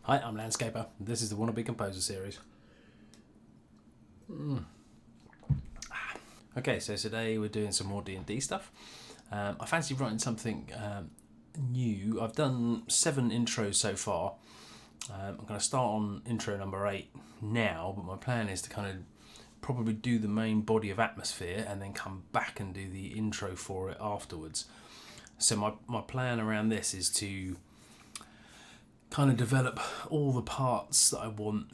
Hi, I'm Landscaper. This is the Wannabe Composer series. Okay, so today we're doing some more D&D stuff. I fancy writing something new. I've done 7 intros so far. I'm going to start on intro number 8 now, but my plan is to kind of probably do the main body of Atmosphere and then come back and do the intro for it afterwards. So my plan around this is to kind of develop all the parts that I want.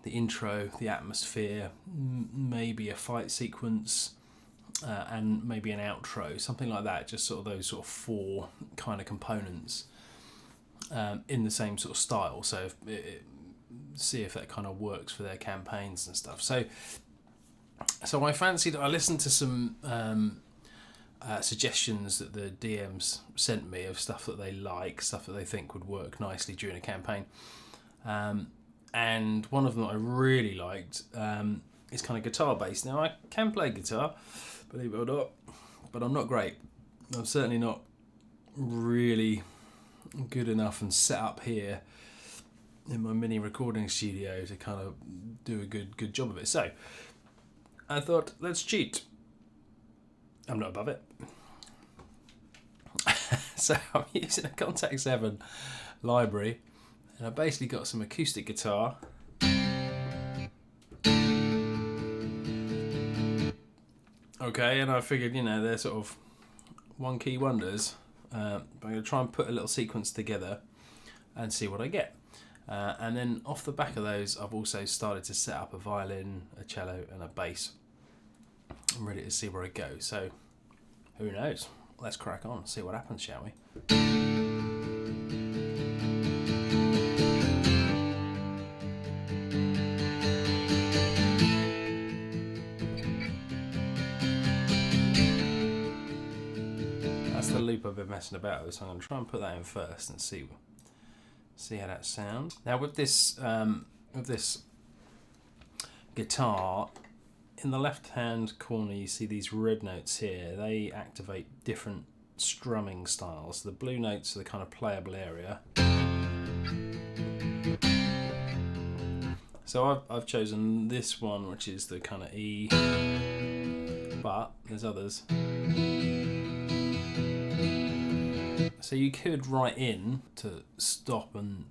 The intro, the atmosphere, maybe a fight sequence, and maybe an outro, something like that. Just sort of those sort of 4 kind of components in the same sort of style. So see if that kind of works for their campaigns and stuff. So I fancied. I listened to some suggestions that the DMs sent me of stuff that they like, stuff that they think would work nicely during a campaign. And one of them that I really liked is kind of guitar based. Now I can play guitar, believe it or not, but I'm not great. I'm certainly not really good enough and set up here in my mini recording studio to kind of do a good job of it. So I thought, let's cheat. I'm not above it. So I'm using a Contact 7 library, and I basically got some acoustic guitar. Okay, and I figured, they're sort of one key wonders. But I'm going to try and put a little sequence together and see what I get. And then off the back of those, I've also started to set up a violin, a cello and a bass. I'm ready to see where I go. So who knows? Let's crack on, see what happens, shall we? That's the loop I've been messing about with, so I'm going to try and put that in first and see how that sounds. Now with this guitar, in the left hand corner you see these red notes here. They activate different strumming styles. The blue notes are the kind of playable area. So I've chosen this one, which is the kind of E, but there's others. So you could write in to stop and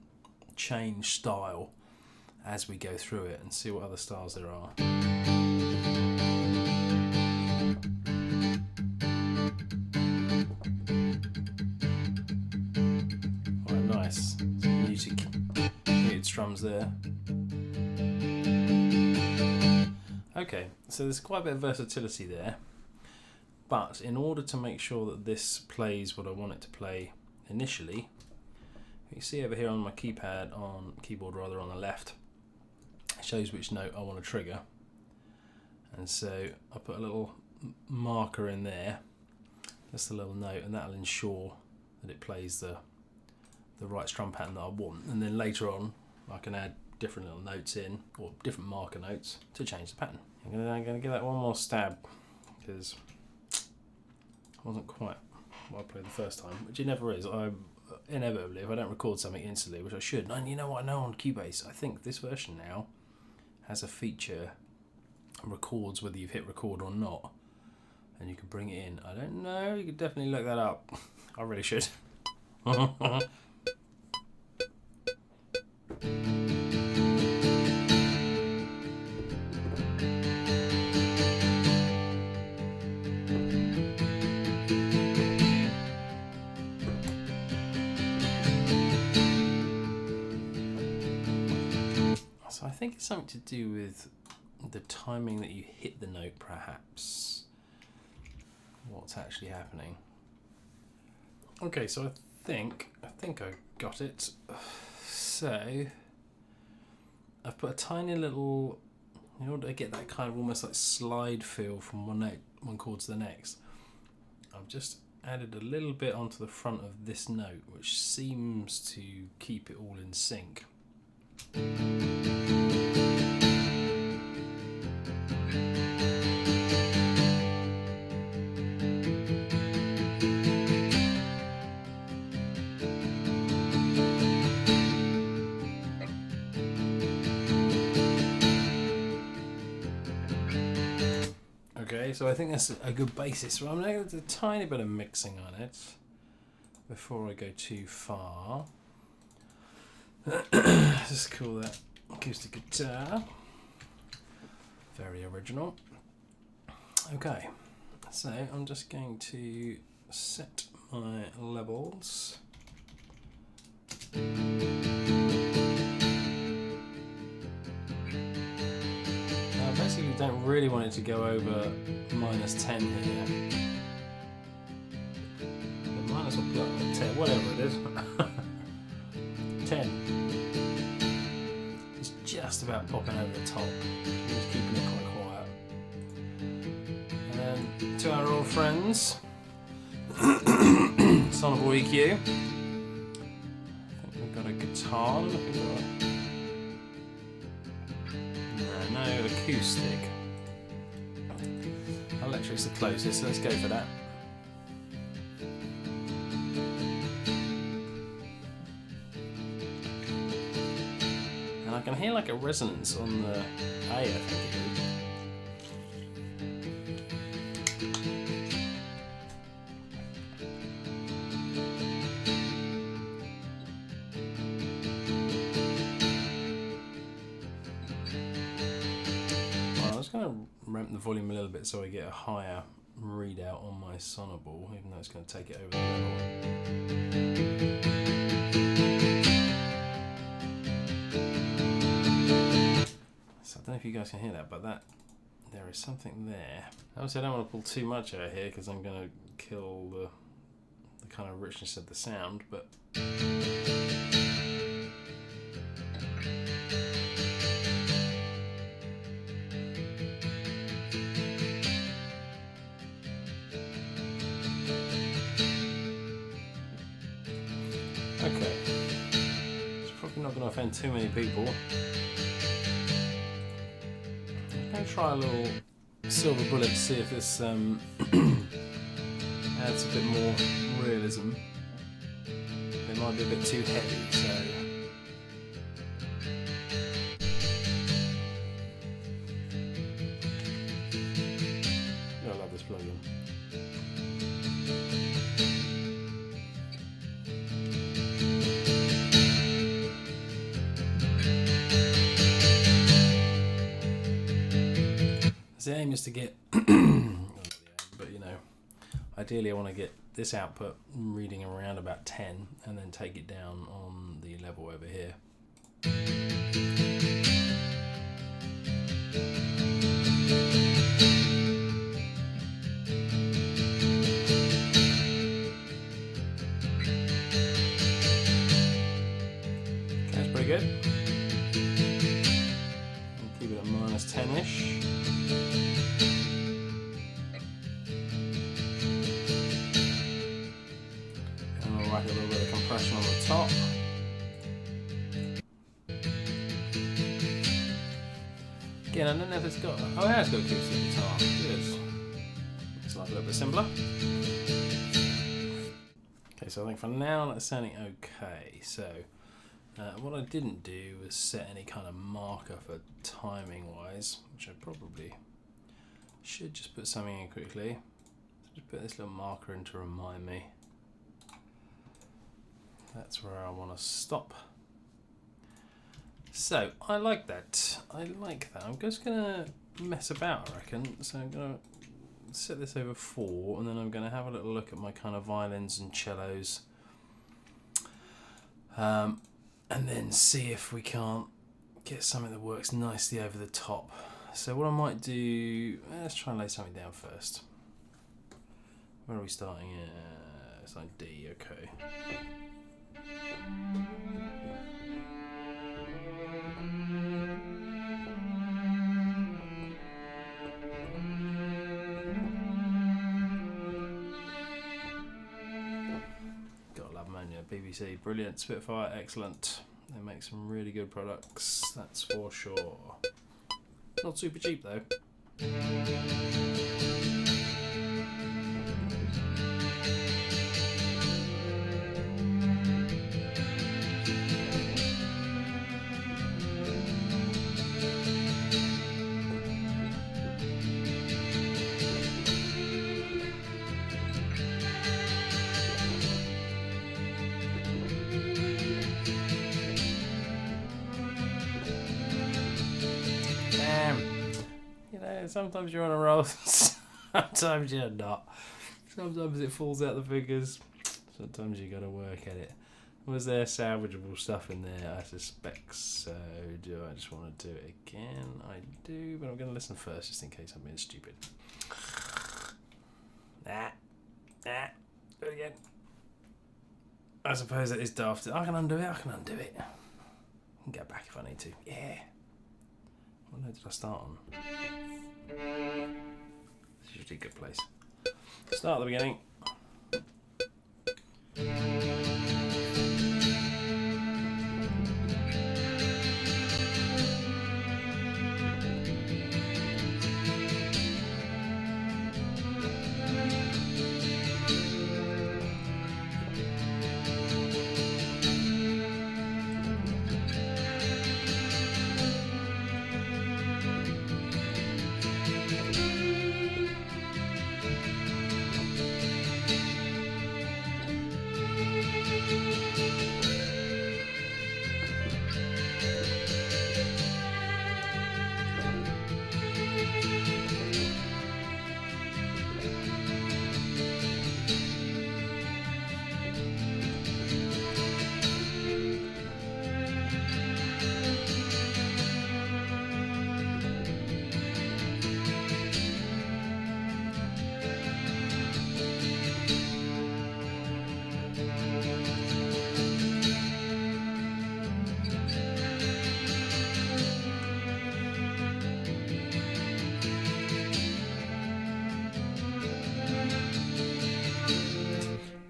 change style as we go through it and see what other styles there are. Oh, nice. Some muted strums there. Okay, so there's quite a bit of versatility there. But in order to make sure that this plays what I want it to play initially, you see over here on my keyboard on the left, it shows which note I want to trigger. And so I put a little marker in there, just a little note, and that'll ensure that it plays the right strum pattern that I want. And then later on, I can add different little notes in, or different marker notes, to change the pattern. I'm going to give that one more stab, because wasn't quite what I played the first time, which it never is. Inevitably, if I don't record something instantly, which I should, and you know what I know on Cubase, I think this version now has a feature records whether you've hit record or not, and you can bring it in. I don't know, you could definitely look that up. I really should. So I think it's something to do with the timing that you hit the note, perhaps. What's actually happening. Okay, so I think I got it. So I've put a tiny little, in order to get that kind of almost like slide feel from one chord to the next, I've just added a little bit onto the front of this note, which seems to keep it all in sync. Okay, so I think that's a good basis. So I'm going to do a tiny bit of mixing on it before I go too far. Just call that acoustic guitar. Very original. Okay, so I'm just going to set my levels. I basically don't really want it to go over -10 here. But minus or plus 10, whatever it is. 10. It's just about popping over the top. Just keeping it quite quiet. And then to our old friends, Sonable EQ. I think we've got a guitar. No acoustic. Electric's the closest, so let's go for that. And I can hear like a resonance on the A, I think it is. Ramp the volume a little bit so I get a higher readout on my sonable, even though it's going to take it over the level. So I don't know if you guys can hear that, but there is something there. Obviously I don't want to pull too much out here because I'm going to kill the kind of richness of the sound, but okay, it's probably not going to offend too many people. I'm going to try a little silver bullet to see if this adds a bit more realism. It might be a bit too heavy, so I love this plugin. The aim is to get, but you know, ideally I want to get this output reading around about 10 and then take it down on the level over here. Okay, that's pretty good. I'll keep it at -10-ish. A little bit of compression on the top. Again, I don't know if it's got. Oh, it has got acoustic guitar. Good. It's like a little bit simpler. Okay, so I think for now that's sounding okay. So, what I didn't do was set any kind of marker for timing wise, which I probably should just put something in quickly. So just put this little marker in to remind me. That's where I want to stop. So I like that. I'm just gonna mess about, I reckon. So I'm gonna set this over 4, and then I'm gonna have a little look at my kind of violins and cellos, and then see if we can't get something that works nicely over the top. So what I might do, let's try and lay something down first. Where are we starting? It's like D. Okay. Gotta love them, yeah. BBC, brilliant. Spitfire, excellent. They make some really good products, that's for sure. Not super cheap though. sometimes you're on a roll, sometimes you're not. Sometimes it falls out the fingers, sometimes you got to work at it. Was there salvageable stuff in there? I suspect so. Do I just want to do it again? I do, but I'm going to listen first just in case I'm being stupid. Do it again. I suppose it is daft. I can undo it. I can get back if I need to. Yeah. What note did I start on? This is usually a good place. Start at the beginning.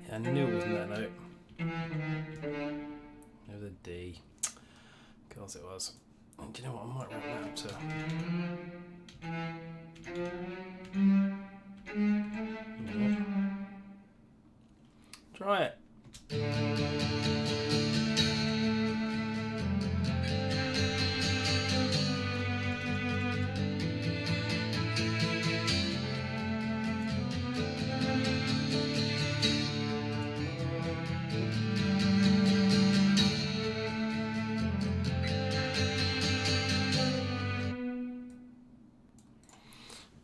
I knew it wasn't that note. It was a D. Of course it was. And do you know what? I might write that up to. Try it.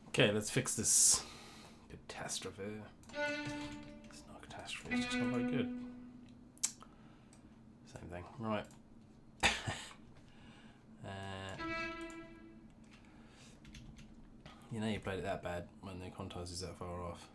Okay, let's fix this catastrophe. It's not a catastrophe, it's just not very good. Same thing. Right. You know you played it that bad when the contours is that far off.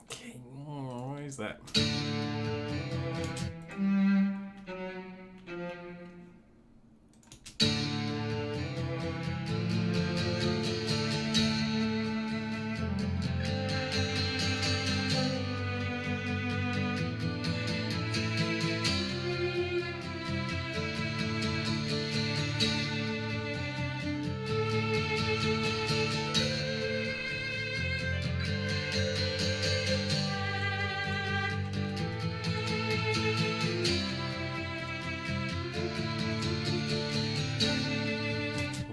Okay, where is that?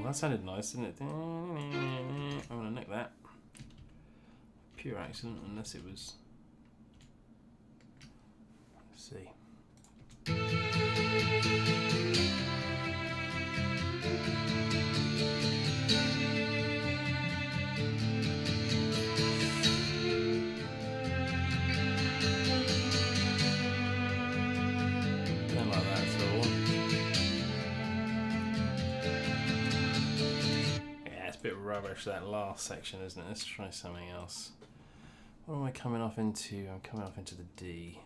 That sounded nice, didn't it? I'm going to nick that. Pure accident, unless it was... Let's see. Don't like that at all. It's a bit rubbish, that last section, isn't it? Let's try something else. What am I coming off into? I'm coming off into the D.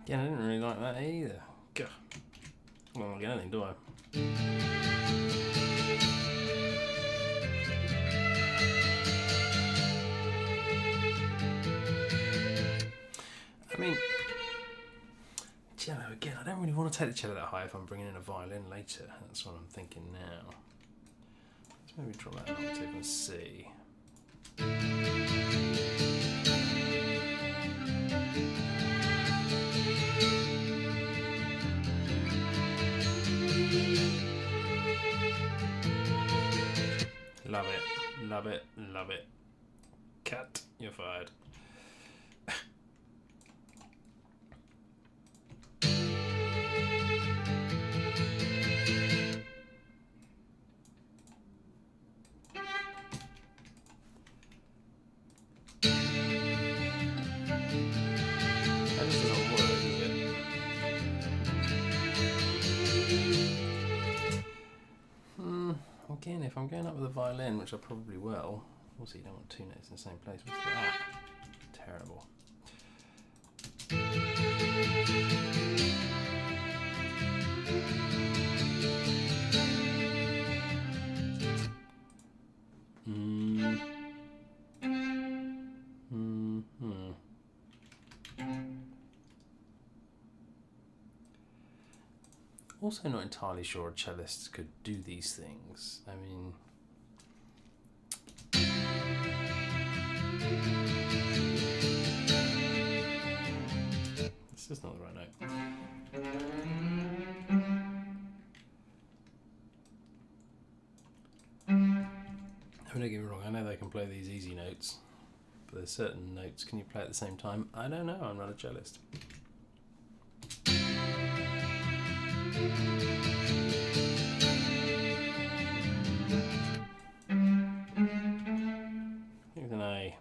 Yeah, I didn't really like that either. God. I don't get anything, do I? mean, cello again. I don't really want to take the cello that high if I'm bringing in a violin later. That's what I'm thinking now. Let's maybe drop that an octave and C. Love it, love it, love it. Cut, you're fired. Again, if I'm going up with a violin, which I probably will, also you don't want two notes in the same place. What's that? Terrible. Also not entirely sure cellists could do these things. I mean, this is not the right note. I mean, don't get me wrong, I know they can play these easy notes, but there's certain notes, can you play at the same time? I don't know, I'm not a cellist. Here's an A.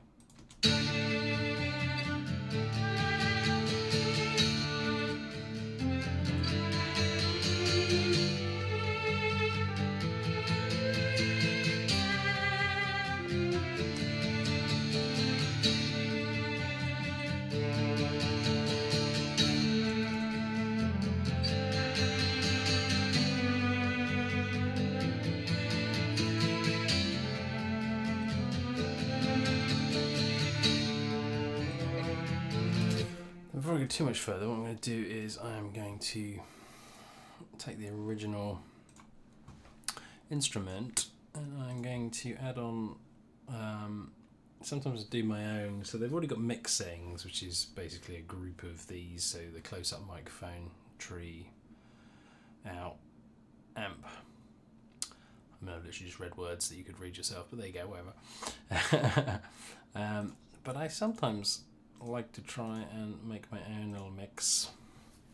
Before I go too much further, what I'm going to do is I'm going to take the original instrument and I'm going to add on, sometimes I do my own, so they've already got mixings, which is basically a group of these, so the close-up microphone, tree, out, amp. I mean, I've literally just read words that you could read yourself, but there you go, whatever. But I sometimes like to try and make my own little mix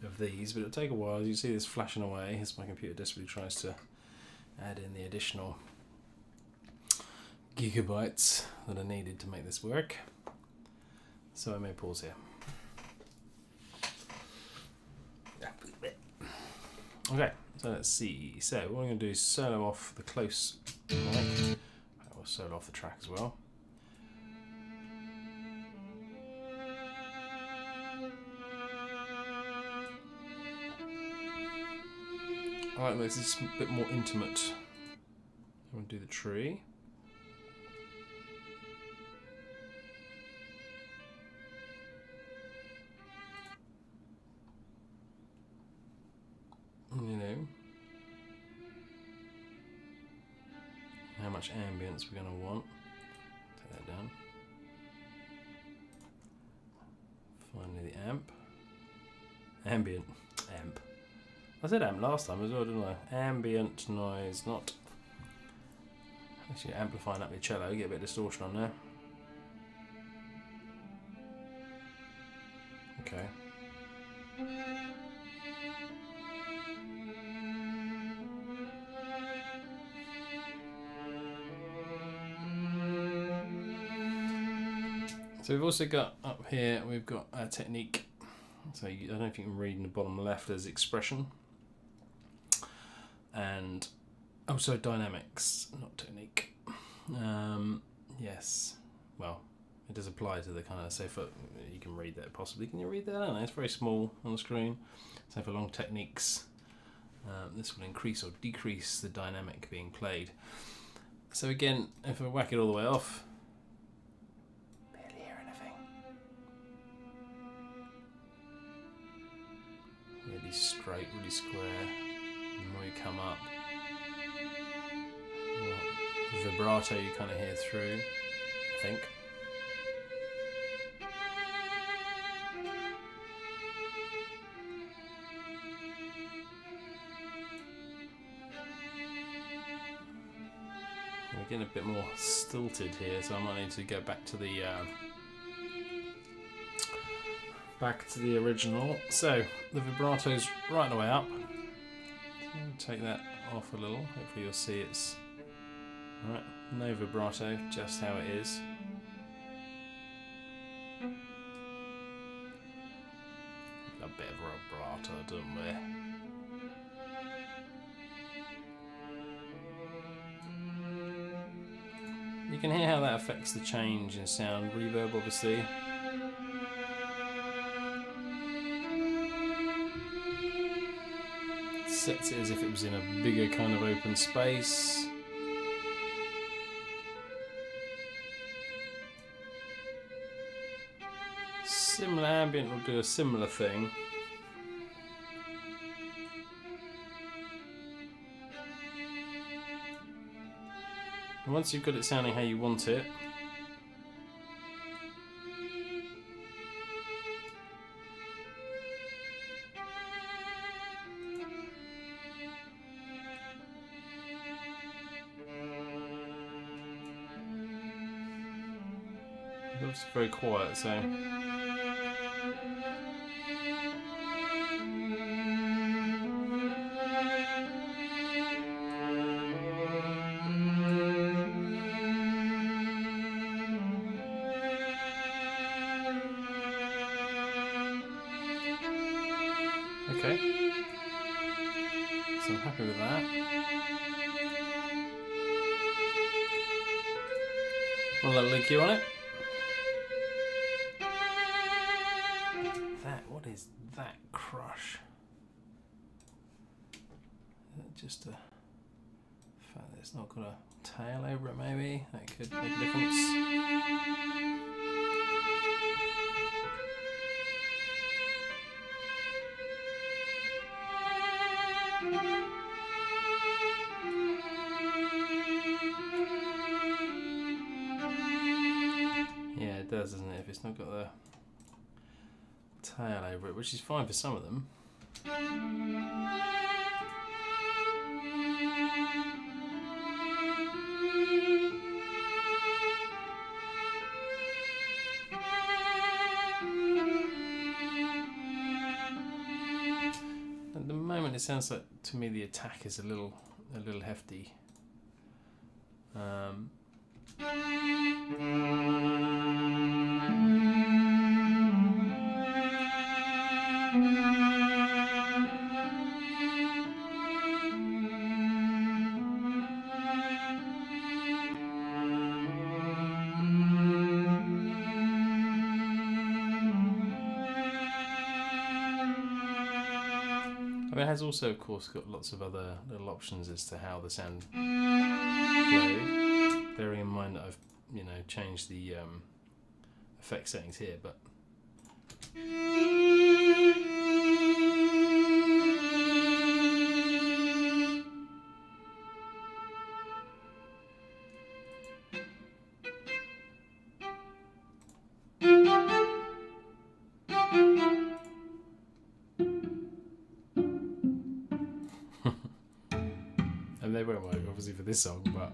of these, but it'll take a while. You see this flashing away as my computer desperately tries to add in the additional gigabytes that are needed to make this work. So I may pause here. Okay, so let's see. So what I'm going to do is solo off the close mic. I'll solo off the track as well. I like this, it's a bit more intimate. I'm going to do the tree. You know, how much ambience we're going to want. Take that down. Finally the amp. Ambient. Amp. I said amp last time as well, didn't I? Ambient noise, not... Actually amplifying up your cello, you get a bit of distortion on there. Okay. So we've also got up here, we've got a technique. So I don't know if you can read in the bottom left, there's expression. And also dynamics, not technique. Yes, well, it does apply to the kind of, say for, you can read that possibly. Can you read that? I don't know, it's very small on the screen. So for long techniques, this will increase or decrease the dynamic being played. So again, if I whack it all the way off, barely hear anything. really straight, really square. The more you come up, the more vibrato you kind of hear through, I think. We're getting a bit more stilted here, so I might need to go back to the original. So the vibrato's right the way up. So take that off a little. Hopefully you'll see it's alright. No vibrato, just how it is. A bit of vibrato, don't we? You can hear how that affects the change in sound. Reverb, obviously. Sets it as if it was in a bigger kind of open space. Similar ambient will do a similar thing. And once you've got it sounding how you want it, it's very quiet, so okay. So I'm happy with that. Want a little EQ on it? What is that crush? Is that just a fact that it's not got a tail over it, maybe? That could make a difference. Yeah, it does, doesn't it? If it's not got the tail over it, which is fine for some of them. At the moment, it sounds like to me the attack is a little hefty. I mean, it has also, of course, got lots of other little options as to how the sound flows. Bearing in mind that I've, changed the effect settings here, but and they won't work obviously for this song, but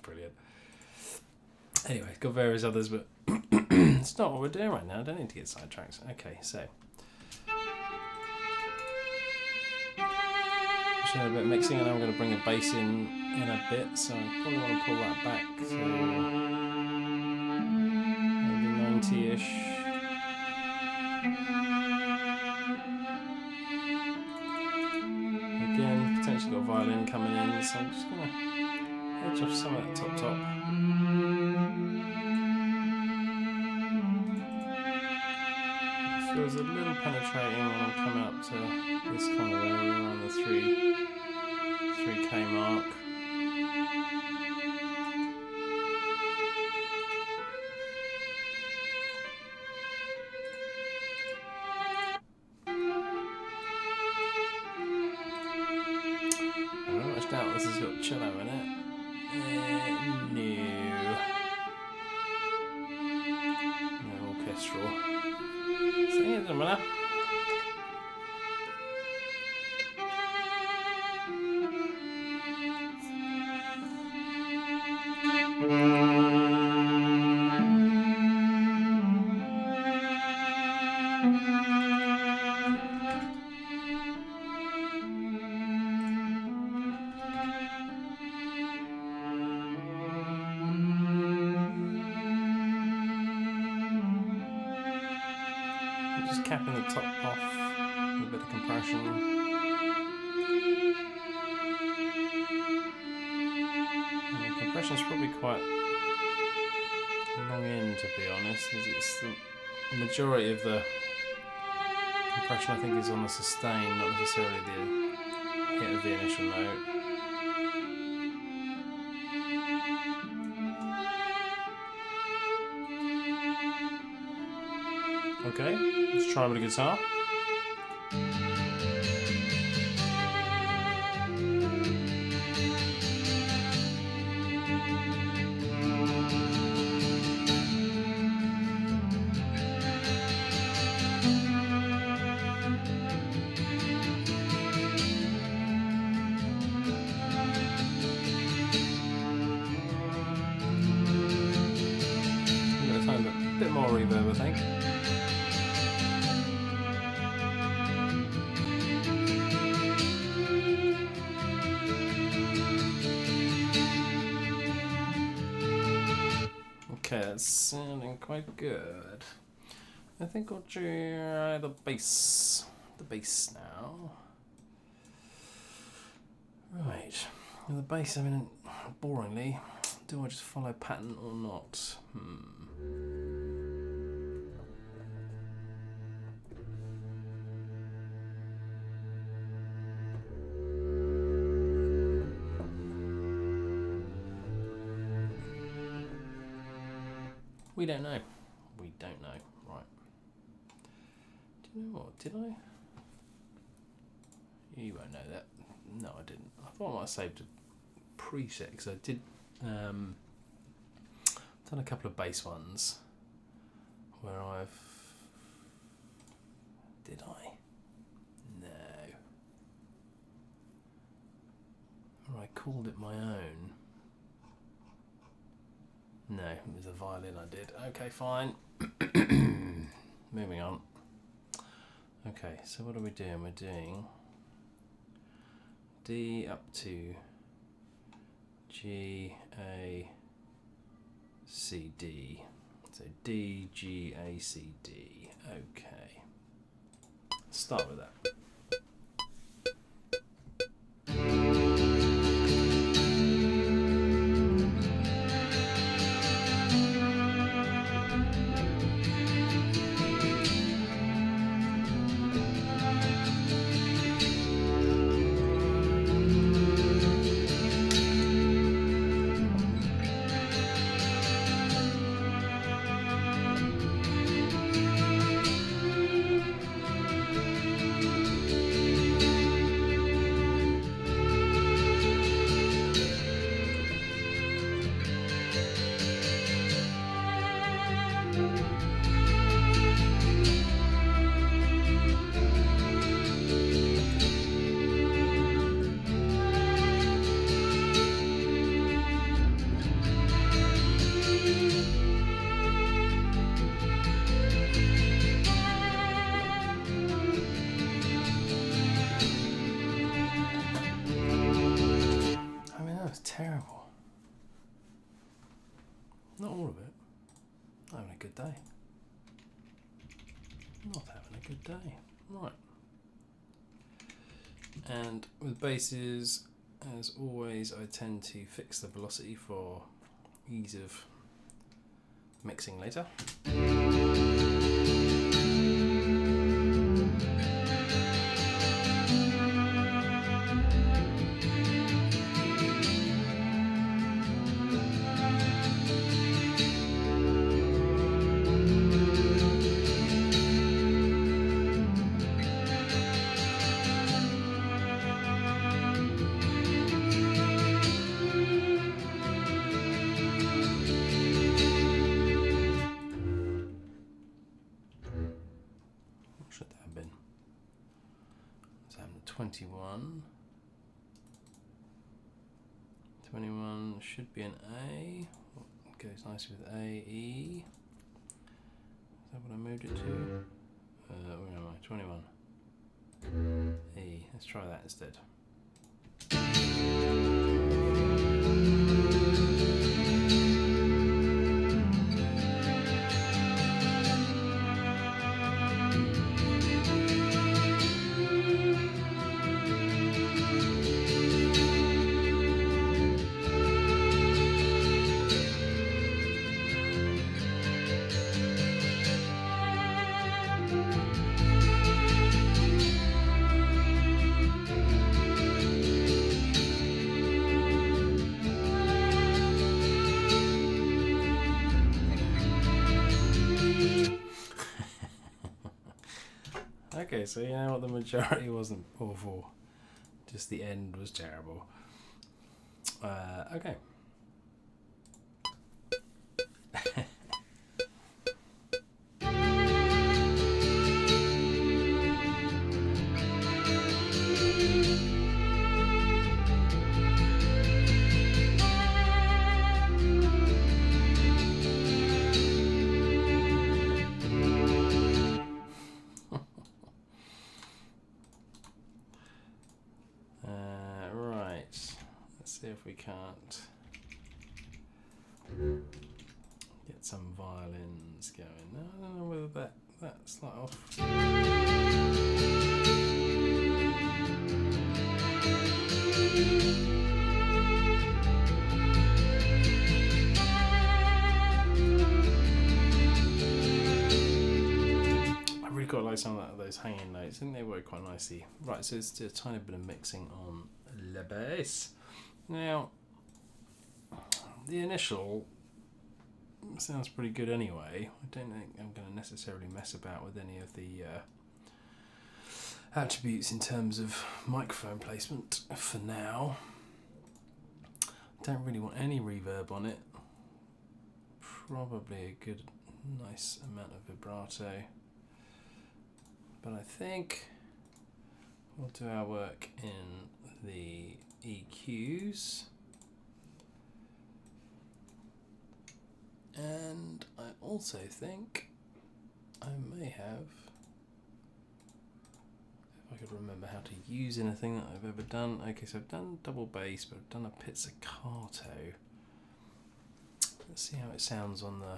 brilliant. Anyway, got various others, but it's not what we're doing right now. I don't need to get sidetracked. Okay, so just a bit of mixing, and I'm going to bring a bass in a bit, so I probably want to pull that back to maybe 90-ish. Again, potentially got a violin coming in, so I'm just going to edge off some of that top. It feels a little penetrating when I'm coming up to this kind of area around the 3K mark. got cello in it. No orchestral. So yeah, doesn't matter. Just capping the top off with a bit of compression. And the compression's probably quite long in, to be honest, because it's the majority of the compression I think is on the sustain, not necessarily the hit of the initial note. Okay, let's try with a guitar. I'm going to a bit more reverb, I think. Okay, that's sounding quite good. I think I'll try the bass. The bass now. Right. With the bass, I mean, boringly, do I just follow pattern or not? We don't know. We don't know. Right. Do you know what? Did I? You won't know that. No, I didn't. I thought I might have saved a preset because I did done a couple of bass ones where I've... Did I? No. Or I called it my own. No, it was a violin I did. Okay, fine. Moving on. Okay, so what are we doing? We're doing D up to G, A, C, D. So D, G, A, C, D. Okay. Let's start with that. Terrible. Not all of it. Not having a good day. Not having a good day. Right. And with basses, as always, I tend to fix the velocity for ease of mixing later. 21. 21 should be an A. Goes nicely with A, E. Is that what I moved it to? Where am I? 21. E. Let's try that instead. Okay, so you know what, the majority wasn't awful, just the end was terrible. Okay. See if we can't get some violins going. No, I don't know whether that's not off. I really quite like some of those hanging notes. I think they work quite nicely. Right, so it's a tiny bit of mixing on the bass. Now, the initial sounds pretty good anyway. I don't think I'm going to necessarily mess about with any of the attributes in terms of microphone placement for now. Don't really want any reverb on it. Probably a good, nice amount of vibrato. But I think we'll do our work in the EQs, and I also think I may have, if I could remember how to use anything that I've ever done. Okay, so I've done double bass, but I've done a pizzicato. Let's see how it sounds on the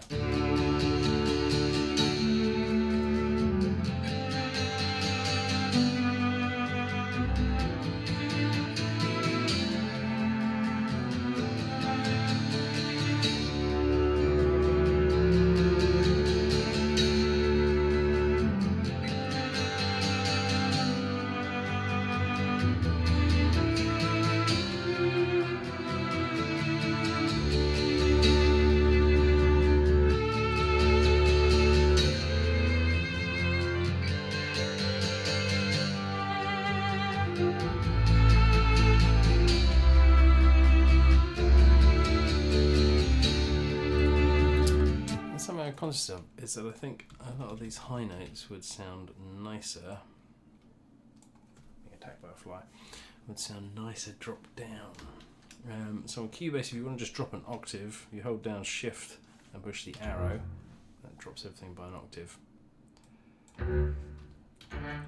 conscious of is that I think a lot of these high notes would sound nicer. Attacked by a fly would sound nicer dropped down. So on Cubase, if you want to just drop an octave, you hold down Shift and push the arrow. That drops everything by an octave,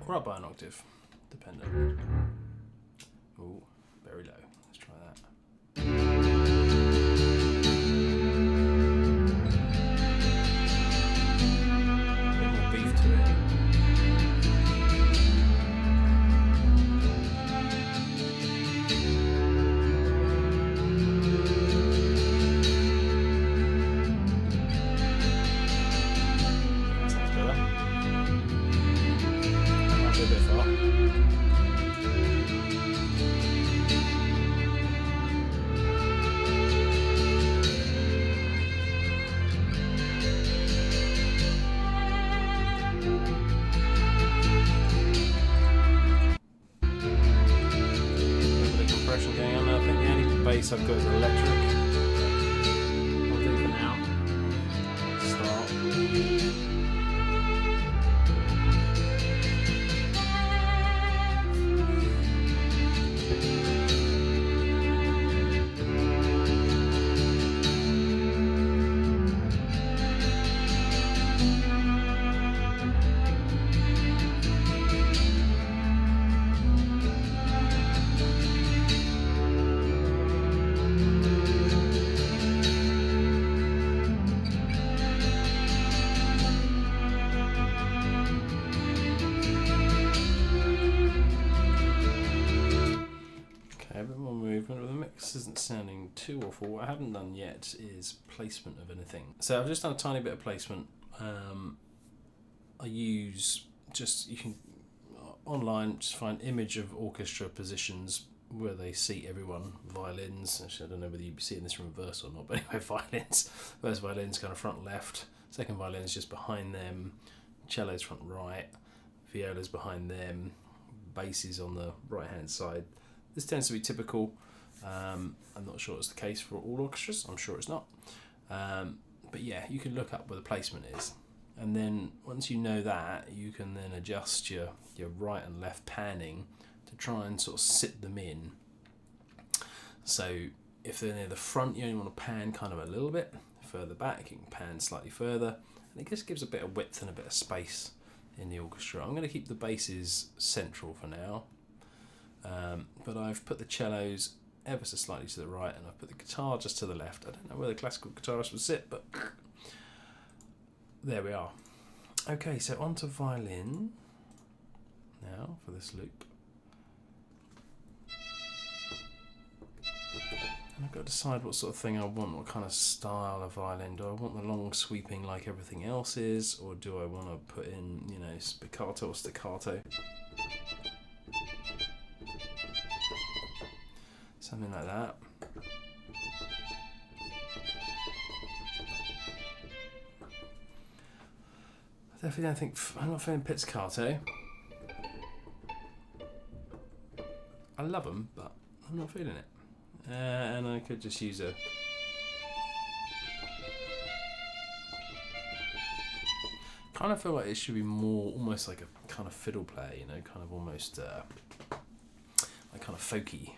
or up by an octave, dependent. Oh, very low. Let's try that. Bass I've got is electric. I'll do for now. Start. this isn't sounding too awful, what I haven't done yet is placement of anything. So I've just done a tiny bit of placement. I use you can online just find image of orchestra positions where they seat everyone. Violins, actually I don't know whether you'd be seeing this from reverse or not, but anyway, violins. First violin's kind of front left, second violin's just behind them, cello's front right, viola's behind them, bass is on the right hand side. This tends to be typical. I'm not sure it's the case for all orchestras, I'm sure it's not. But yeah, you can look up where the placement is. And then once you know that, you can then adjust your right and left panning to try and sort of sit them in. So if they're near the front, you only want to pan kind of a little bit. Further back, you can pan slightly further. And it just gives a bit of width and a bit of space in the orchestra. I'm going to keep the basses central for now. But I've put the cellos ever so slightly to the right, and I've put the guitar just to the left. I don't know where the classical guitarist would sit, but there we are. Okay, so on to violin now for this loop. And I've got to decide what sort of thing I want, what kind of style of violin. Do I want the long sweeping like everything else is, or do I want to put in, spiccato or staccato? Something like that. I definitely don't think, I'm not feeling pizzicato. I love them, but I'm not feeling it. And I could just use a... kind of feel like it should be more, almost like a kind of fiddle player, kind of almost like kind of folky.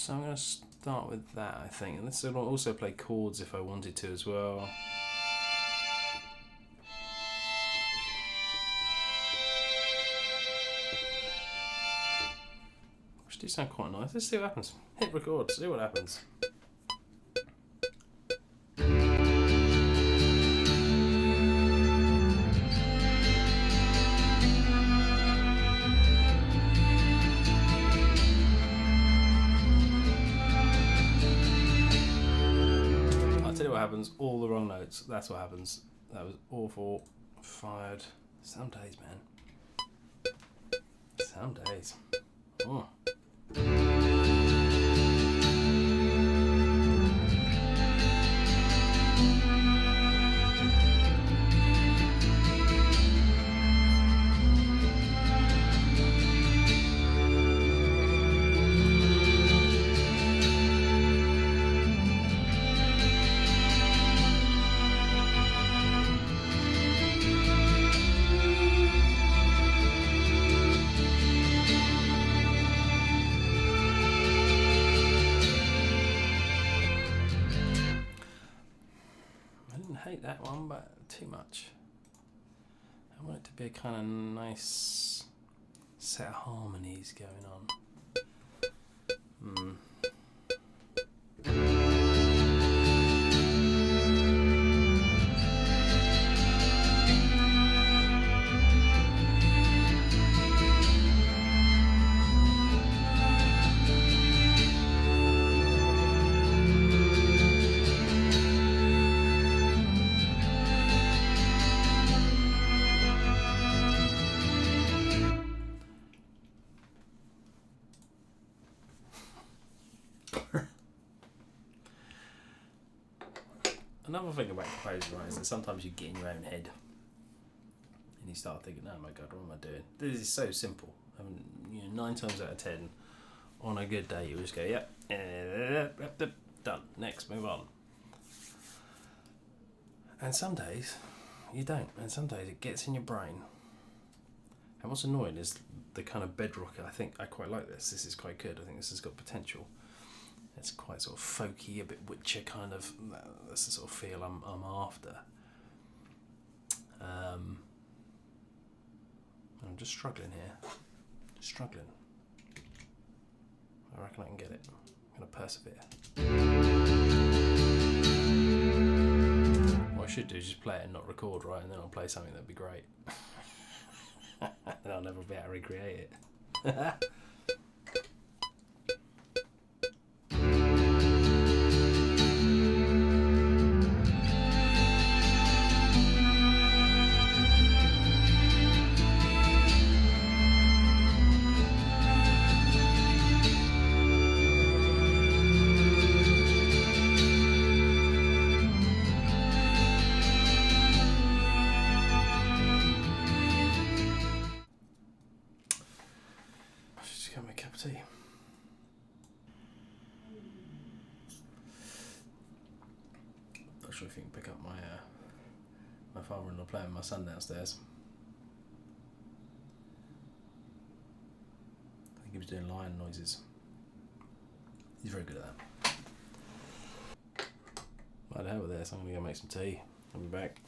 So I'm going to start with that, I think. And this will also play chords if I wanted to as well. Which do sound quite nice. Let's see what happens. Hit record, see what happens. Happens, all the wrong notes. That's what happens. That was awful. Fired. Some days, man. Some days. Oh. Hate that one, but too much. I want it to be a kind of nice set of harmonies going on. Another thing about composing, right, is that sometimes you get in your own head and you start thinking, oh my god, what am I doing? This is so simple. I mean, 9 times out of 10, on a good day, you just go, yep, done, next, move on. And some days, you don't, and some days it gets in your brain. And what's annoying is the kind of bedrock. I think I quite like this. This is quite good. I think this has got potential. It's quite sort of folky, a bit Witcher kind of. That's the sort of feel I'm after. I'm just struggling here. Struggling. I reckon I can get it. I'm going to persevere. should do is just play it and not record, right? And then I'll play something that'd be great. And I'll never be able to recreate it. Tea. Not sure if you can pick up my father-in-law playing with my son downstairs. I think he was doing lion noises. He's very good at that. Right, the hell with this. I'm going to go make some tea. I'll be back.